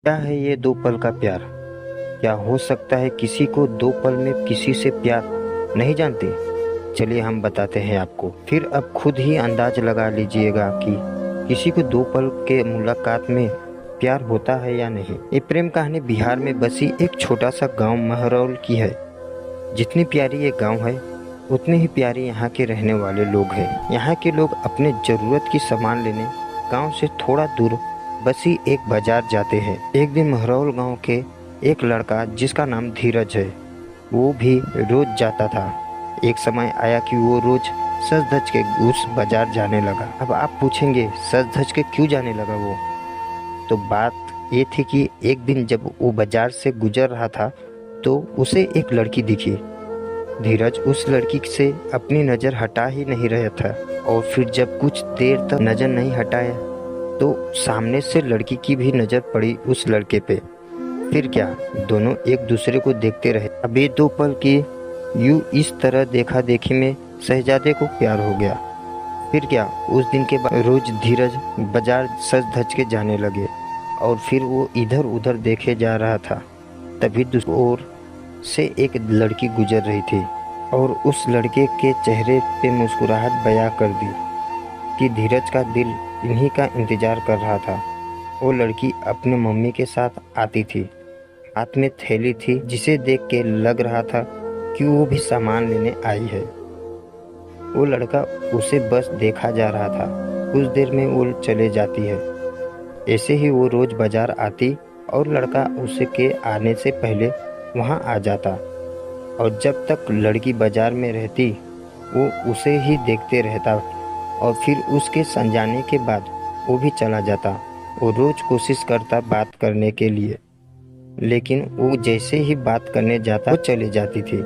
क्या है ये दो पल का प्यार? क्या हो सकता है किसी को दो पल में किसी से प्यार? नहीं जानते? चलिए हम बताते हैं आपको। फिर अब खुद ही अंदाज लगा लीजिएगा कि किसी को दो पल के मुलाकात में प्यार होता है या नहीं। ये प्रेम कहानी बिहार में बसी एक छोटा सा गांव महरौल की है। जितनी प्यारी ये गांव है उतने ही प्यारी यहाँ के रहने वाले लोग हैं। यहाँ के लोग अपने ज़रूरत की सामान लेने गांव से थोड़ा दूर बसी एक बाजार जाते हैं। एक दिन महरौल गांव के एक लड़का जिसका नाम धीरज है, वो भी रोज जाता था। एक समय आया कि वो रोज सज धज के उस बाजार जाने लगा। अब आप पूछेंगे सज धज के क्यों जाने लगा वो? तो बात ये थी कि एक दिन जब वो बाजार से गुजर रहा था तो उसे एक लड़की दिखी। धीरज उस लड़की से अपनी नज़र हटा ही नहीं रहा था और फिर जब कुछ देर तक नज़र नहीं हटाया तो सामने से लड़की की भी नज़र पड़ी उस लड़के पे। फिर क्या, दोनों एक दूसरे को देखते रहे। अब ये दो पल की यूं इस तरह देखा देखी में शहजादे को प्यार हो गया। फिर क्या, उस दिन के बाद रोज धीरज बाजार सज धज के जाने लगे और फिर वो इधर उधर देखे जा रहा था। तभी दूसरी ओर से एक लड़की गुजर रही थी और उस लड़के के चेहरे पे मुस्कुराहट बयां कर दी कि धीरज का दिल इन्हीं का इंतजार कर रहा था। वो लड़की अपने मम्मी के साथ आती थी। हाथ में थैली थी जिसे देख के लग रहा था कि वो भी सामान लेने आई है। वो लड़का उसे बस देखा जा रहा था। कुछ देर में वो चले जाती है। ऐसे ही वो रोज बाजार आती और लड़का उसे के आने से पहले वहाँ आ जाता और जब तक लड़की बाजार में रहती वो उसे ही देखते रहता और फिर उसके समझाने के बाद वो भी चला जाता। वो रोज कोशिश करता बात करने के लिए, लेकिन वो जैसे ही बात करने जाता वो चली जाती थी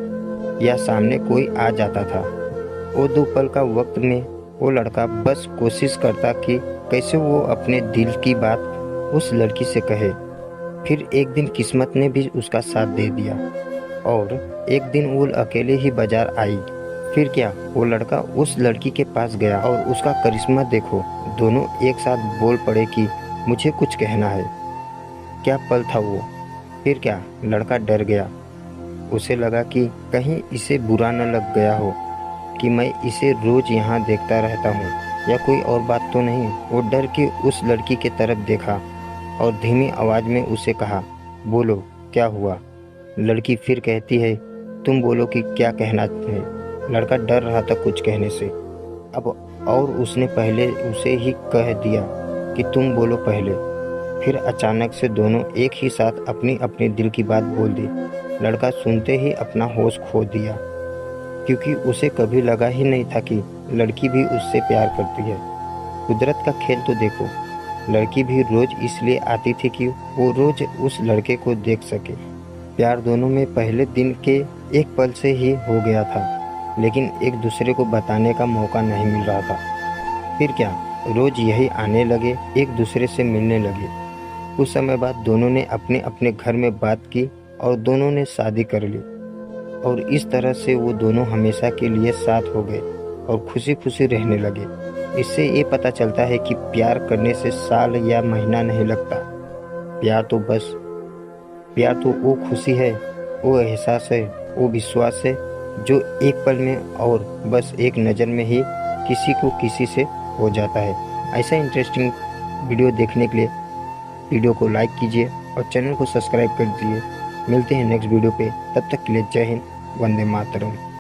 या सामने कोई आ जाता था। वो दो पल का वक्त में वो लड़का बस कोशिश करता कि कैसे वो अपने दिल की बात उस लड़की से कहे। फिर एक दिन किस्मत ने भी उसका साथ दे दिया और एक दिन वो अकेले ही बाजार आई। फिर क्या, वो लड़का उस लड़की के पास गया और उसका करिश्मा देखो, दोनों एक साथ बोल पड़े कि मुझे कुछ कहना है। क्या पल था वो! फिर क्या, लड़का डर गया। उसे लगा कि कहीं इसे बुरा न लग गया हो कि मैं इसे रोज यहाँ देखता रहता हूँ, या कोई और बात तो नहीं। वो डर के उस लड़की की तरफ देखा और धीमी आवाज में उसे कहा, बोलो क्या हुआ? लड़की फिर कहती है, तुम बोलो कि क्या कहना है। लड़का डर रहा था कुछ कहने से अब, और उसने पहले उसे ही कह दिया कि तुम बोलो पहले। फिर अचानक से दोनों एक ही साथ अपनी अपनी दिल की बात बोल दी। लड़का सुनते ही अपना होश खो दिया, क्योंकि उसे कभी लगा ही नहीं था कि लड़की भी उससे प्यार करती है। कुदरत का खेल तो देखो, लड़की भी रोज इसलिए आती थी कि वो रोज उस लड़के को देख सके। प्यार दोनों में पहले दिन के एक पल से ही हो गया था, लेकिन एक दूसरे को बताने का मौका नहीं मिल रहा था। फिर क्या, रोज यही आने लगे, एक दूसरे से मिलने लगे। कुछ समय बाद दोनों ने अपने अपने घर में बात की और दोनों ने शादी कर ली और इस तरह से वो दोनों हमेशा के लिए साथ हो गए और खुशी खुशी रहने लगे। इससे ये पता चलता है कि प्यार करने से साल या महीना नहीं लगता। प्यार तो वो खुशी है, वो एहसास है, वो विश्वास है जो एक पल में और बस एक नज़र में ही किसी को किसी से हो जाता है। ऐसा इंटरेस्टिंग वीडियो देखने के लिए वीडियो को लाइक कीजिए और चैनल को सब्सक्राइब कर दीजिए। मिलते हैं नेक्स्ट वीडियो पे, तब तक के लिए जय हिंद, वंदे मातरम।